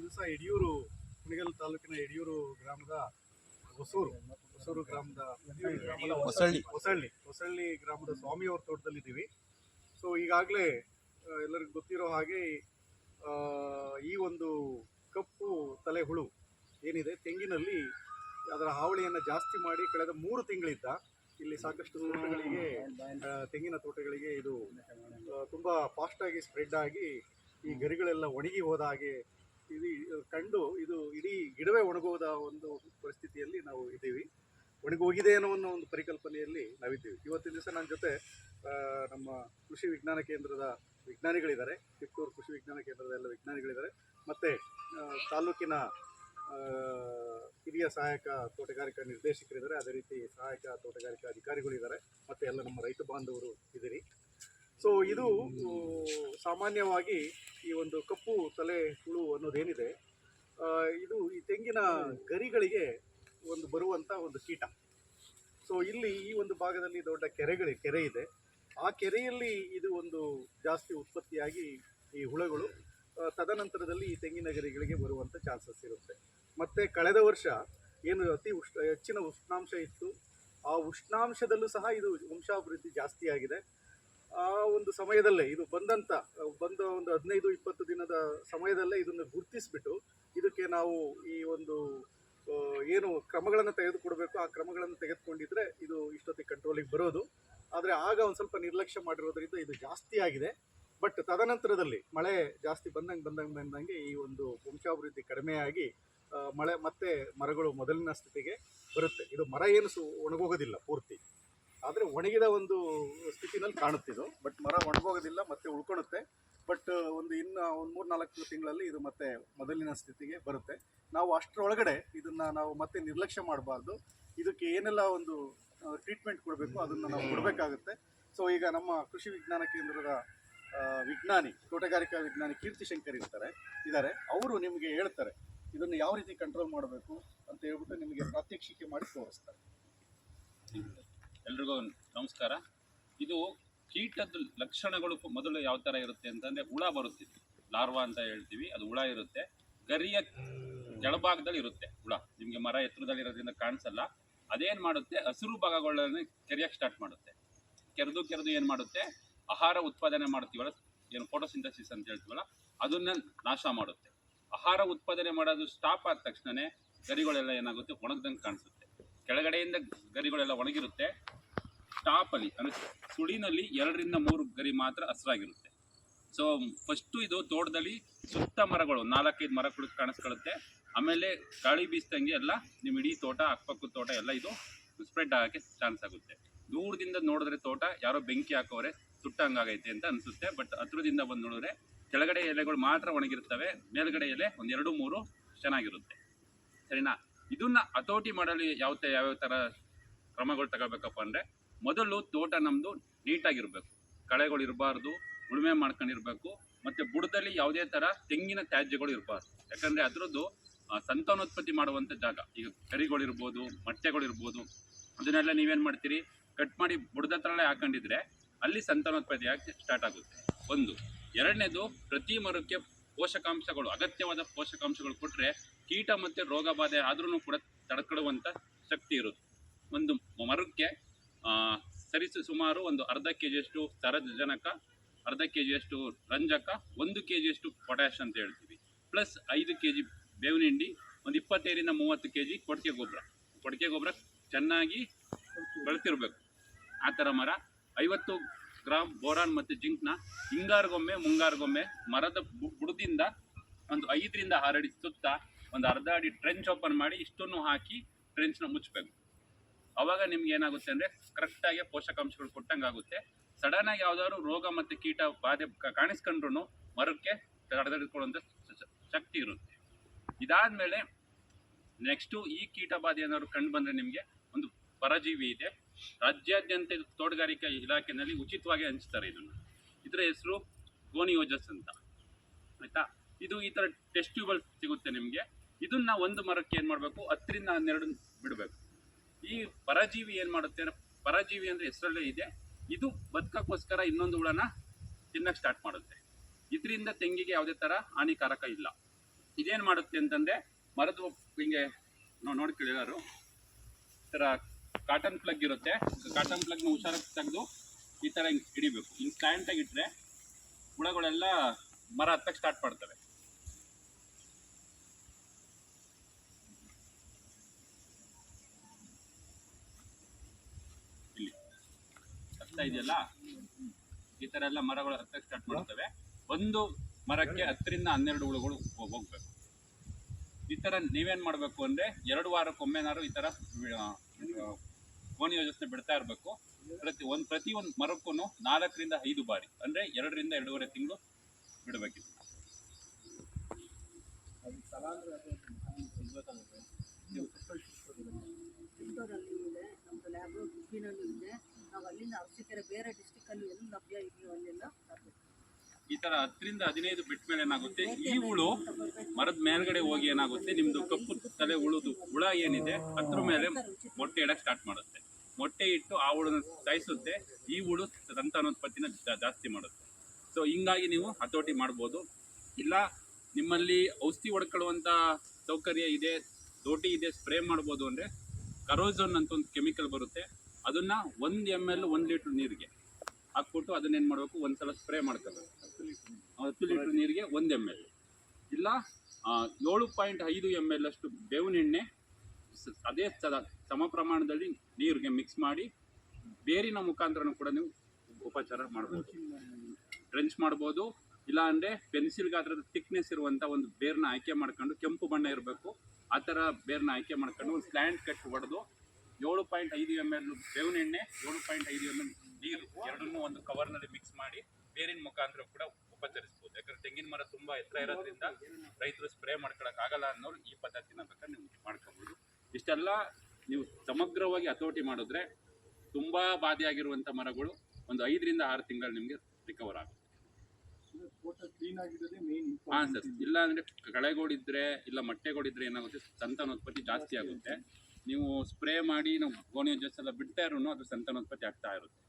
ದಿವಸ ಯಡಿಯೂರು ಕುಣಿಗಲ್ ತಾಲೂಕಿನ ಯಡಿಯೂರು ಗ್ರಾಮದ ಹೊಸೂರು ಗ್ರಾಮದ ಹೊಸಳ್ಳಿ ಗ್ರಾಮದ ಸ್ವಾಮಿಯವ್ರ ತೋಟದಲ್ಲಿದ್ದೀವಿ. ಸೊ ಈಗಾಗಲೇ ಎಲ್ಲರಿಗೂ ಗೊತ್ತಿರೋ ಹಾಗೆ ಈ ಒಂದು ಕಪ್ಪು ತಲೆ ಹುಳು ಏನಿದೆ ತೆಂಗಿನಲ್ಲಿ ಅದರ ಹಾವಳಿಯನ್ನು ಜಾಸ್ತಿ ಮಾಡಿ ಕಳೆದ 3 ತಿಂಗಳಿಂದ ಇಲ್ಲಿ ಸಾಕಷ್ಟು ತೋಟಗಳಿಗೆ ತೆಂಗಿನ ತೋಟಗಳಿಗೆ ಇದು ತುಂಬ ಫಾಸ್ಟಾಗಿ ಸ್ಪ್ರೆಡ್ ಆಗಿ ಈ ಗರಿಗಳೆಲ್ಲ ಒಣಗಿ ಹೋದ ಹಾಗೆ ಇದು ಇಡೀ ಗಿಡವೇ ಒಣಗೋದ ಒಂದು ಪರಿಸ್ಥಿತಿಯಲ್ಲಿ ನಾವು ಇದ್ದೀವಿ. ಒಣಗೋಗಿದೆ ಅನ್ನೋ ಒಂದು ಪರಿಕಲ್ಪನೆಯಲ್ಲಿ ನಾವಿದ್ದೀವಿ. ಇವತ್ತಿನ ದಿವಸ ನನ್ನ ಜೊತೆ ನಮ್ಮ ಕೃಷಿ ವಿಜ್ಞಾನ ಕೇಂದ್ರದ ವಿಜ್ಞಾನಿಗಳಿದ್ದಾರೆ, ಕಿತ್ತೂರು ಕೃಷಿ ವಿಜ್ಞಾನ ಕೇಂದ್ರದ ಎಲ್ಲ ವಿಜ್ಞಾನಿಗಳಿದ್ದಾರೆ, ಮತ್ತು ತಾಲೂಕಿನ ಹಿರಿಯ ಸಹಾಯಕ ತೋಟಗಾರಿಕಾ ನಿರ್ದೇಶಕರಿದ್ದಾರೆ, ಅದೇ ರೀತಿ ಸಹಾಯಕ ತೋಟಗಾರಿಕಾ ಅಧಿಕಾರಿಗಳಿದ್ದಾರೆ, ಮತ್ತು ಎಲ್ಲ ನಮ್ಮ ರೈತ ಬಾಂಧವರು ಇದ್ದೀರಿ. ಸೊ ಇದು ಸಾಮಾನ್ಯವಾಗಿ ಈ ಒಂದು ಕಪ್ಪು ತಲೆ ಹುಳು ಅನ್ನೋದೇನಿದೆ, ಇದು ಈ ತೆಂಗಿನ ಗರಿಗಳಿಗೆ ಬರುವಂಥ ಒಂದು ಕೀಟ. ಸೊ ಇಲ್ಲಿ ಈ ಒಂದು ಭಾಗದಲ್ಲಿ ದೊಡ್ಡ ಕೆರೆ ಇದೆ. ಆ ಕೆರೆಯಲ್ಲಿ ಇದು ಜಾಸ್ತಿ ಉತ್ಪತ್ತಿಯಾಗಿ ಈ ಹುಳುಗಳು ತದನಂತರದಲ್ಲಿ ಈ ತೆಂಗಿನ ಗರಿಗಳಿಗೆ ಬರುವಂಥ ಚಾನ್ಸಸ್ ಇರುತ್ತೆ. ಮತ್ತು ಕಳೆದ ವರ್ಷ ಏನು ಹೆಚ್ಚಿನ ಉಷ್ಣಾಂಶ ಇತ್ತು, ಆ ಉಷ್ಣಾಂಶದಲ್ಲೂ ಸಹ ಇದು ವಂಶಾಭಿವೃದ್ಧಿ ಜಾಸ್ತಿ ಆಗಿದೆ. ಆ ಒಂದು ಸಮಯದಲ್ಲೇ ಇದು ಬಂದ ಒಂದು 15-20 ದಿನದ ಸಮಯದಲ್ಲೇ ಇದನ್ನು ಗುರುತಿಸ್ಬಿಟ್ಟು ಇದಕ್ಕೆ ನಾವು ಈ ಏನು ಕ್ರಮಗಳನ್ನು ತೆಗೆದುಕೊಡ್ಬೇಕು ಆ ಕ್ರಮಗಳನ್ನು ತೆಗೆದುಕೊಂಡಿದ್ರೆ ಇದು ಇಷ್ಟೊತ್ತಿಗೆ ಕಂಟ್ರೋಲಿಗೆ ಬರೋದು. ಆದರೆ ಆಗ ಒಂದು ಸ್ವಲ್ಪ ನಿರ್ಲಕ್ಷ್ಯ ಮಾಡಿರೋದ್ರಿಂದ ಇದು ಜಾಸ್ತಿ ಆಗಿದೆ. ಬಟ್ ತದನಂತರದಲ್ಲಿ ಮಳೆ ಜಾಸ್ತಿ ಬಂದಂಗೆ ಈ ವಂಶಾಭಿವೃದ್ಧಿ ಕಡಿಮೆಯಾಗಿ ಮಳೆ ಮತ್ತೆ ಮರಗಳು ಮೊದಲಿನ ಸ್ಥಿತಿಗೆ ಬರುತ್ತೆ. ಇದು ಮರ ಏನು ಒಣಗೋಗೋದಿಲ್ಲ ಪೂರ್ತಿ, ಆದರೆ ಒಣಗಿದ ಒಂದು ಸ್ಥಿತಿನಲ್ಲಿ ಕಾಣುತ್ತಿದ್ದು. ಬಟ್ ಮರ ಒಣಗೋಗೋದಿಲ್ಲ, ಮತ್ತೆ ಉಳ್ಕೊಳುತ್ತೆ. ಬಟ್ ಇನ್ನು 3-4 ತಿಂಗಳಲ್ಲಿ ಇದು ಮತ್ತೆ ಮೊದಲಿನ ಸ್ಥಿತಿಗೆ ಬರುತ್ತೆ. ನಾವು ಅಷ್ಟರೊಳಗಡೆ ಇದನ್ನು ನಾವು ಮತ್ತೆ ನಿರ್ಲಕ್ಷ್ಯ ಮಾಡಬಾರ್ದು. ಇದಕ್ಕೆ ಏನೆಲ್ಲ ಟ್ರೀಟ್ಮೆಂಟ್ ಕೊಡಬೇಕು ಅದನ್ನು ನಾವು ಕೊಡಬೇಕಾಗುತ್ತೆ. ಸೊ ಈಗ ನಮ್ಮ ಕೃಷಿ ವಿಜ್ಞಾನ ಕೇಂದ್ರದ ತೋಟಗಾರಿಕಾ ವಿಜ್ಞಾನಿ ಕೀರ್ತಿಶಂಕರ್ ಇದ್ದಾರೆ. ಅವರು ನಿಮಗೆ ಹೇಳ್ತಾರೆ ಇದನ್ನು ಯಾವ ರೀತಿ ಕಂಟ್ರೋಲ್ ಮಾಡಬೇಕು ಅಂತ ಹೇಳ್ಬಿಟ್ಟು ನಿಮಗೆ ಪ್ರಾತ್ಯಕ್ಷಿಕೆ ಮಾಡಿ ತೋರಿಸ್ತಾರೆ. ಎಲ್ರಿಗೂ ನಮಸ್ಕಾರ. ಇದು ಕೀಟದ ಲಕ್ಷಣಗಳು ಮೊದಲು ಯಾವ ಥರ ಇರುತ್ತೆ ಅಂತಂದರೆ, ಹುಳ ಬರುತ್ತಿತ್ತು, ಲಾರ್ವಾ ಅಂತ ಹೇಳ್ತೀವಿ, ಅದು ಹುಳ ಇರುತ್ತೆ. ಗರಿಯ ಕೆಳಭಾಗದಲ್ಲಿ ಇರುತ್ತೆ ಹುಳ, ನಿಮಗೆ ಮರ ಎತ್ತರದಲ್ಲಿ ಇರೋದ್ರಿಂದ ಕಾಣಿಸಲ್ಲ. ಅದೇನು ಮಾಡುತ್ತೆ, ಹಸಿರು ಭಾಗಗಳನ್ನು ಕೆರೆಯಕ್ಕೆ ಸ್ಟಾರ್ಟ್ ಮಾಡುತ್ತೆ. ಕೆರೆದು ಏನು ಮಾಡುತ್ತೆ, ಆಹಾರ ಉತ್ಪಾದನೆ ಮಾಡ್ತೀವಲ್ಲ, ಏನು ಫೋಟೋಸಿಂಥಸಿಸ್ ಅಂತ ಹೇಳ್ತೀವಲ್ಲ, ಅದನ್ನು ನಾಶ ಮಾಡುತ್ತೆ. ಆಹಾರ ಉತ್ಪಾದನೆ ಮಾಡೋದು ಸ್ಟಾಪ್ ಆದ ತಕ್ಷಣವೇ ಗರಿಗಳೆಲ್ಲ ಏನಾಗುತ್ತೆ, ಒಣಗ್ದಂಗೆ ಕಾಣಿಸುತ್ತೆ. ಕೆಳಗಡೆಯಿಂದ ಗರಿಗಳೆಲ್ಲ ಒಣಗಿರುತ್ತೆ. ಟಾಪಲ್ಲಿ ಅಂದರೆ ಸುಳಿನಲ್ಲಿ 2-3 ಗರಿ ಮಾತ್ರ ಹಸಿರಾಗಿರುತ್ತೆ. ಸೊ ಫಸ್ಟು ಇದು ತೋಟದಲ್ಲಿ ಸುತ್ತ ಮರಗಳು 4-5 ಮರಗಳು ಕಾಣಿಸ್ಕೊಳ್ಳುತ್ತೆ. ಆಮೇಲೆ ಗಾಳಿ ಬೀಸ್ದಂಗೆ ಎಲ್ಲ ನಿಮ್ಮ ಇಡೀ ತೋಟ, ಅಕ್ಕಪಕ್ಕದ ತೋಟ ಎಲ್ಲ ಇದು ಸ್ಪ್ರೆಡ್ ಆಗೋಕ್ಕೆ ಚಾನ್ಸ್ ಆಗುತ್ತೆ. ದೂರದಿಂದ ನೋಡಿದ್ರೆ ತೋಟ ಯಾರೋ ಬೆಂಕಿ ಹಾಕೋರೆ ಸುಟ್ಟಂಗಾಗೈತೆ ಅಂತ ಅನಿಸುತ್ತೆ. ಬಟ್ ಹತ್ರದಿಂದ ಬಂದು ನೋಡಿದ್ರೆ ಕೆಳಗಡೆ ಎಲೆಗಳು ಮಾತ್ರ ಒಣಗಿರ್ತವೆ, ಮೇಲ್ಗಡೆ ಎಲೆ 1-2-3 ಚೆನ್ನಾಗಿರುತ್ತೆ. ಸರಿನಾ? ಇದನ್ನು ಹತೋಟಿ ಮಾಡಲು ಯಾವ್ಯಾವ ಥರ ಕ್ರಮಗಳು ತಗೋಬೇಕಪ್ಪ ಅಂದರೆ, ಮೊದಲು ತೋಟ ನಮ್ಮದು ನೀಟಾಗಿರಬೇಕು, ಕಳೆಗಳು ಇರಬಾರ್ದು, ಉಳುಮೆ ಮಾಡ್ಕೊಂಡಿರಬೇಕು, ಮತ್ತು ಬುಡದಲ್ಲಿ ಯಾವುದೇ ಥರ ತೆಂಗಿನ ತ್ಯಾಜ್ಯಗಳು ಇರಬಾರ್ದು. ಯಾಕಂದರೆ ಅದರದ್ದು ಸಂತಾನೋತ್ಪತ್ತಿ ಮಾಡುವಂಥ ಜಾಗ. ಈಗ ಕರಿಗಳಿರ್ಬೋದು, ಮೊಟ್ಟೆಗಳಿರ್ಬೋದು, ಅದನ್ನೆಲ್ಲ ನೀವೇನು ಮಾಡ್ತೀರಿ, ಕಟ್ ಮಾಡಿ ಬುಡದ ಹತ್ರನೇ ಹಾಕೊಂಡಿದ್ರೆ ಅಲ್ಲಿ ಸಂತಾನೋತ್ಪತ್ತಿ ಆಗಿ ಸ್ಟಾರ್ಟ್ ಆಗುತ್ತೆ. ಒಂದು. ಎರಡನೇದು, ಪ್ರತಿ ಮರಕ್ಕೆ ಪೋಷಕಾಂಶಗಳು, ಅಗತ್ಯವಾದ ಪೋಷಕಾಂಶಗಳು ಕೊಟ್ಟರೆ ಕೀಟ ಮತ್ತು ರೋಗ ಬಾಧೆ ಆದ್ರೂ ಕೂಡ ತಡ್ಕೊಳ್ಳುವಂಥ ಶಕ್ತಿ ಇರುತ್ತೆ. ಒಂದು ಮರಕ್ಕೆ ಸುಮಾರು 1/2 kg ಸಾರಜನಕ, 1/2 kg ರಂಜಕ, 1 kg ಪೊಟ್ಯಾಶ್ ಅಂತ ಹೇಳ್ತೀವಿ. ಪ್ಲಸ್ 5 kg ಬೇವಿನ ಹಿಂಡಿ, 25-30 kg ಕೊಟ್ಟಿಗೆ ಗೊಬ್ಬರ ಚೆನ್ನಾಗಿ ಬೆಳೆತಿರ್ಬೇಕು. ಆ ಥರ ಮರ 50 ಗ್ರಾಮ್ ಬೋರಾನ್ ಮತ್ತು ಜಿಂಕ್ನ ಹಿಂಗಾರಿಗೊಮ್ಮೆ ಮುಂಗಾರಿಗೊಮ್ಮೆ ಮರದ ಬುಡದಿಂದ 5-6 ಅಡಿ ಸುತ್ತ 1/2 ಅಡಿ ಟ್ರೆಂಚ್ ಓಪನ್ ಮಾಡಿ ಇಷ್ಟನ್ನು ಹಾಕಿ ಟ್ರೆಂಚ್ನ ಮುಚ್ಚಬೇಕು. ಆವಾಗ ನಿಮ್ಗೆ ಏನಾಗುತ್ತೆ ಅಂದರೆ ಕರೆಕ್ಟಾಗಿ ಪೋಷಕಾಂಶಗಳು ಕೊಟ್ಟಂಗೆ ಆಗುತ್ತೆ. ಸಡನ್ನಾಗಿ ಯಾವುದಾದ್ರು ರೋಗ ಮತ್ತು ಕೀಟ ಬಾಧೆ ಕಾಣಿಸ್ಕೊಂಡ್ರು ಮರಕ್ಕೆ ತಡೆದುಕೊಳ್ಳುವಂಥ ಶಕ್ತಿ ಇರುತ್ತೆ. ಇದಾದಮೇಲೆ ನೆಕ್ಸ್ಟು ಈ ಕೀಟ ಬಾಧೆ ಏನಾದ್ರು ಕಂಡು ಬಂದರೆ ನಿಮಗೆ ಒಂದು ಪರಜೀವಿ ಇದೆ. ರಾಜ್ಯಾದ್ಯಂತ ತೋಟಗಾರಿಕಾ ಇಲಾಖೆಯಲ್ಲಿ ಉಚಿತವಾಗಿ ಹಂಚ್ತಾರೆ ಇದರ ಹೆಸರು ಗೋನಿಯೋಜಸ್ ಅಂತ, ಆಯಿತಾ? ಇದು ಈ ಥರ ಟೆಸ್ಟ್ ಟ್ಯೂಬಲ್ ಸಿಗುತ್ತೆ ನಿಮಗೆ. ಇದನ್ನು ಒಂದು ಮರಕ್ಕೆ ಏನು ಮಾಡಬೇಕು, 10-12 ಬಿಡಬೇಕು. ಈ ಪರಜೀವಿ ಏನು ಮಾಡುತ್ತೆ, ಪರಜೀವಿ ಅಂದರೆ ಹೆಸರಲ್ಲೇ ಇದೆ, ಇದು ಬದುಕೋಕ್ಕೋಸ್ಕರ ಇನ್ನೊಂದು ಹುಳನ ತಿನ್ನಕ್ಕೆ ಸ್ಟಾರ್ಟ್ ಮಾಡುತ್ತೆ. ಇದರಿಂದ ತೆಂಗಿಗೆ ಯಾವುದೇ ಥರ ಹಾನಿಕಾರಕ ಇಲ್ಲ. ಇದೇನು ಮಾಡುತ್ತೆ ಅಂತಂದರೆ ಮರದ ಹಿಂಗೆ ನೋಡ್ಕೊಳ್ಳಿ ಎಲ್ಲರೂ, ಈ ಥರ ಕಾಟನ್ ಪ್ಲಗ್ ಇರುತ್ತೆ, ಕಾಟನ್ ಪ್ಲಗ್ನ ಹುಷಾರಾಗಿ ತೆಗೆದು ಈ ಥರ ಹಿಂಗೆ ಹಿಡಿಬೇಕು. ಹಿಂಗೆ ಸ್ಟ್ಯಾಂಡಾಗಿ ಇಟ್ಟರೆ ಹುಳಗಳೆಲ್ಲ ಮರ ಹತ್ತಕ್ಕೆ ಸ್ಟಾರ್ಟ್ ಮಾಡ್ತವೆ. ಇಲ್ಲಿ ಹತ್ತಾ ಇದೆಯಲ್ಲ, ಈ ಥರ ಎಲ್ಲ ಮರಗಳು ಹತ್ತಕ್ಕೆ ಸ್ಟಾರ್ಟ್ ಮಾಡ್ತವೆ. ಒಂದು ಮರಕ್ಕೆ 10 ರಿಂದ 12 ಹುಳುಗಳು ಹೋಗ್ಬೇಕು. ಈ ಥರ ನೀವೇನು ಮಾಡಬೇಕು ಅಂದರೆ 2 ವಾರಕ್ಕೊಮ್ಮೆನಾರು ಈ ಥರ ಗೋಣಿ ಯೋಜನೆ ಬಿಡ್ತಾ ಇರಬೇಕು. ಪ್ರತಿ ಒಂದು ಮರಕ್ಕೂ 4 ರಿಂದ 5 ಬಾರಿ, ಅಂದರೆ 2 ರಿಂದ 2.5 ತಿಂಗಳು ಬಿಡಬೇಕಿತ್ತು. ಚಿತ್ತೂರಲ್ಲಿ ಇದೆ, ನಮ್ಮದು ಲ್ಯಾಬ್ ಗುಬ್ಬಿನಲ್ಲೂ ಇದೆ. ನಾವು ಅಲ್ಲಿಂದ ಅರಸೀಕೆರೆ ಬೇರೆ ಡಿಸ್ಟಿಕ್ಕಲ್ಲಿ ಎಲ್ಲಿ ಲಭ್ಯ ಇದೆಯೋ ಅಲ್ಲೆಲ್ಲ ತರಬೇಕು. ಈ ಥರ 10 ರಿಂದ 15 ಬಿಟ್ಟ ಮೇಲೆ ಏನಾಗುತ್ತೆ, ಈ ಹುಳು ಮರದ ಮೇಲ್ಗಡೆ ಹೋಗಿ ಏನಾಗುತ್ತೆ, ನಿಮ್ಮದು ಕಪ್ಪು ತಲೆ ಹುಳ ಏನಿದೆ ಅದ್ರ ಮೇಲೆ ಮೊಟ್ಟೆ ಇಡಕ್ಕೆ ಸ್ಟಾರ್ಟ್ ಮಾಡುತ್ತೆ. ಮೊಟ್ಟೆ ಇಟ್ಟು ಆ ಹುಳನ ಸಾಯಿಸುತ್ತೆ. ಈ ಹುಳು ಸಂತಾನೋತ್ಪತ್ತಿನ ಜಾಸ್ತಿ ಮಾಡುತ್ತೆ. ಸೊ ಹಿಂಗಾಗಿ ನೀವು ಹತೋಟಿ ಮಾಡ್ಬೋದು. ಇಲ್ಲ ನಿಮ್ಮಲ್ಲಿ ಔಷಧಿ ಹೊಡ್ಕೊಳ್ಳುವಂಥ ಸೌಕರ್ಯ ಇದೆ, ದೋಟಿ ಇದೆ, ಸ್ಪ್ರೇ ಮಾಡ್ಬೋದು ಅಂದರೆ ಕರೋಝೋನ್ ಅಂತ ಒಂದು ಕೆಮಿಕಲ್ ಬರುತ್ತೆ. ಅದನ್ನು 1 ml 1 ಲೀಟ್ರ್ ನೀರಿಗೆ ಹಾಕ್ಬಿಟ್ಟು ಅದನ್ನೇನು ಮಾಡಬೇಕು, ಒಂದ್ಸಲ ಸ್ಪ್ರೇ ಮಾಡ್ಕೋಬೇಕು. 10 ಲೀಟ್ರ್ ನೀರಿಗೆ 1 ml, ಇಲ್ಲ 7.5 ml ಅಷ್ಟು ಬೇವಿನ ಎಣ್ಣೆ ಅದೇ ಸಮ ಪ್ರಮಾಣದಲ್ಲಿ ನೀರಿಗೆ ಮಿಕ್ಸ್ ಮಾಡಿ ಬೇರಿನ ಮುಖಾಂತರನೂ ಕೂಡ ನೀವು ಉಪಚಾರ ಮಾಡ್ಬೋದು. ಡ್ರೆಂಚ್ ಮಾಡ್ಬೋದು. ಇಲ್ಲ ಅಂದರೆ ಪೆನ್ಸಿಲ್ ಗಾತ್ರದ ಥಿಕ್ನೆಸ್ ಇರುವಂಥ ಒಂದು ಬೇರ್ನ ಆಯ್ಕೆ ಮಾಡ್ಕೊಂಡು, ಕೆಂಪು ಬಣ್ಣ ಇರಬೇಕು ಆ ಥರ ಬೇರ್ನ ಆಯ್ಕೆ ಮಾಡ್ಕೊಂಡು ಒಂದು ಸ್ಲ್ಯಾಂಡ್ ಕಟ್ ಹೊಡೆದು 7.5 ml ಬೇವಿನ ಎಣ್ಣೆ 7.5 ml ನೀರು ಎರಡನ್ನೂ ಒಂದು ಕವರ್ನಲ್ಲಿ ಮಿಕ್ಸ್ ಮಾಡಿ ಬೇರಿನ ಮುಖಾಂತರ ಕೂಡ ಉಪಚರಿಸ್ಬೋದು. ಯಾಕಂದರೆ ತೆಂಗಿನ ಮರ ತುಂಬ ಎತ್ತರ ಇರೋದ್ರಿಂದ ರೈತರು ಸ್ಪ್ರೇ ಮಾಡ್ಕೊಳಕ್ಕಾಗಲ್ಲ ಅನ್ನೋರು ಈ ಪದ್ಧತಿನ ಬೇಕಾದ್ರೆ ನೀವು ಮಾಡ್ಕೋಬೋದು. ಇಷ್ಟೆಲ್ಲ ನೀವು ಸಮಗ್ರವಾಗಿ ಹತೋಟಿ ಮಾಡಿದ್ರೆ ತುಂಬ ಬಾಧೆಯಾಗಿರುವಂಥ ಮರಗಳು ಒಂದು 5 ರಿಂದ 6 ತಿಂಗಳು ನಿಮಗೆ ರಿಕವರ್ ಆಗುತ್ತೆ. ಹಾಂ ಸರ್. ಇಲ್ಲ ಅಂದರೆ ಕಳೆಗೋಡಿದ್ರೆ ಇಲ್ಲ ಮೊಟ್ಟೆಗೋಡಿದ್ರೆ ಏನಾಗುತ್ತೆ, ಸಂತಾನೋತ್ಪತ್ತಿ ಜಾಸ್ತಿ ಆಗುತ್ತೆ. ನೀವು ಸ್ಪ್ರೇ ಮಾಡಿ ನಾವು ಗೋಣಿ ಜ್ಯೂಸ್ ಎಲ್ಲ ಬಿಡ್ತಾ ಇರೋನು ಅದು ಸಂತಾನೋತ್ಪತ್ತಿ ಆಗ್ತಾ ಇರುತ್ತೆ.